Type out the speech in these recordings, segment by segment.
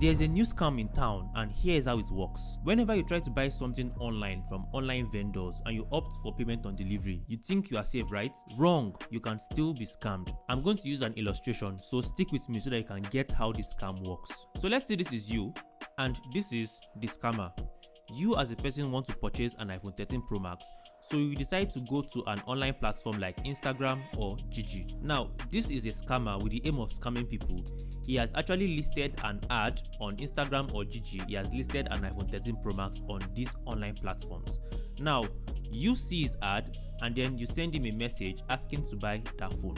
There's a new scam in town, and here's how it works. Whenever you try to buy something online from online vendors and you opt for payment on delivery, you think you are safe, right? Wrong, you can still be scammed. I'm going to use an illustration, so stick with me so that you can get how this scam works. So let's say this is you and this is the scammer. You as a person want to purchase an iPhone 13 Pro Max, so you decide to go to an online platform like Instagram or Jiji. Now, this is a scammer with the aim of scamming people. He has actually listed an ad on Instagram or Jiji. He has listed an iPhone 13 Pro Max on these online platforms. Now, you see his ad and then you send him a message asking to buy that phone.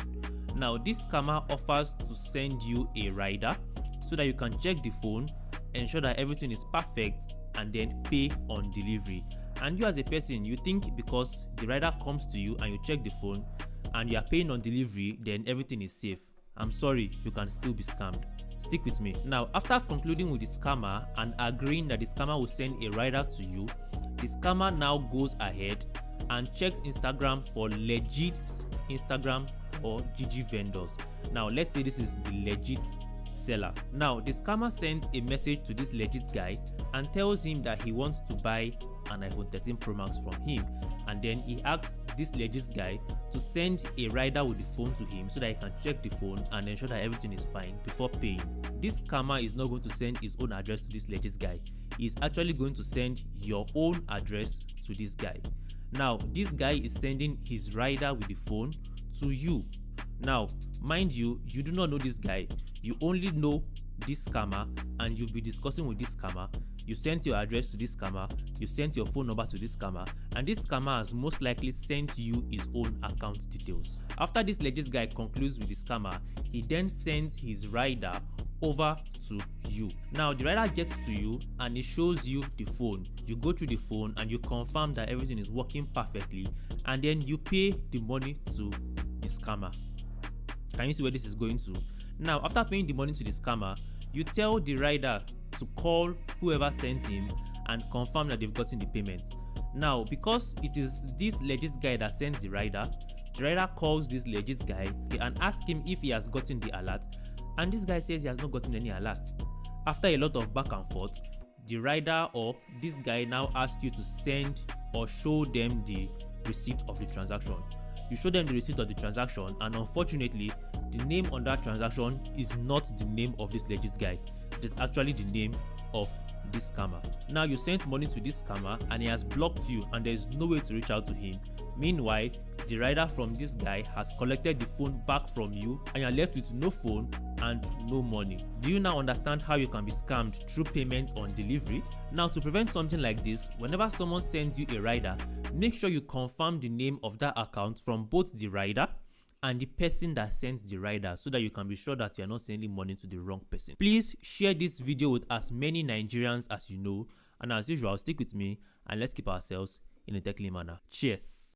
Now, this scammer offers to send you a rider so that you can check the phone, ensure that everything is perfect, and then pay on delivery. And you as a person, you think because the rider comes to you and you check the phone and you are paying on delivery, then everything is safe. I'm sorry, you can still be scammed. Stick with me. Now, after concluding with the scammer and agreeing that the scammer will send a rider to you, the scammer now goes ahead and checks Instagram for legit Instagram or Jiji vendors. Now, let's say this is the legit seller. Now, the scammer sends a message to this legit guy and tells him that he wants to buy an iPhone 13 Pro Max from him, and then he asks this legit guy to send a rider with the phone to him so that he can check the phone and ensure that everything is fine before paying. This scammer is not going to send his own address to this legit guy. He is actually going to send your own address to this guy. Now, this guy is sending his rider with the phone to you. Now, mind you, you do not know this guy. You only know this scammer and you've been discussing with this scammer. You sent your address to this scammer, you sent your phone number to this scammer, and this scammer has most likely sent you his own account details. After this legit guy concludes with the scammer, he then sends his rider over to you. Now, the rider gets to you and it shows you the phone. You go through the phone and you confirm that everything is working perfectly, and then you pay the money to the scammer. Can you see where this is going to? Now, after paying the money to the scammer, you tell the rider to call whoever sent him and confirm that they've gotten the payment. Now, because it is this legit guy that sent the rider calls this legit guy and asks him if he has gotten the alert, and this guy says he has not gotten any alert. After a lot of back and forth, the rider or this guy now asks you to send or show them the receipt of the transaction. You show them the receipt of the transaction, and unfortunately, the name on that transaction is not the name of this legit guy. It is actually the name of this scammer. Now, you sent money to this scammer and he has blocked you and there is no way to reach out to him. Meanwhile, the rider from this guy has collected the phone back from you and you are left with no phone and no money. Do you now understand how you can be scammed through payment on delivery? Now, to prevent something like this, whenever someone sends you a rider, make sure you confirm the name of that account from both the rider and the person that sends the rider so that you can be sure that you are not sending money to the wrong person. Please share this video with as many Nigerians as you know, and as usual, stick with me and let's keep ourselves in a techly manner. Cheers.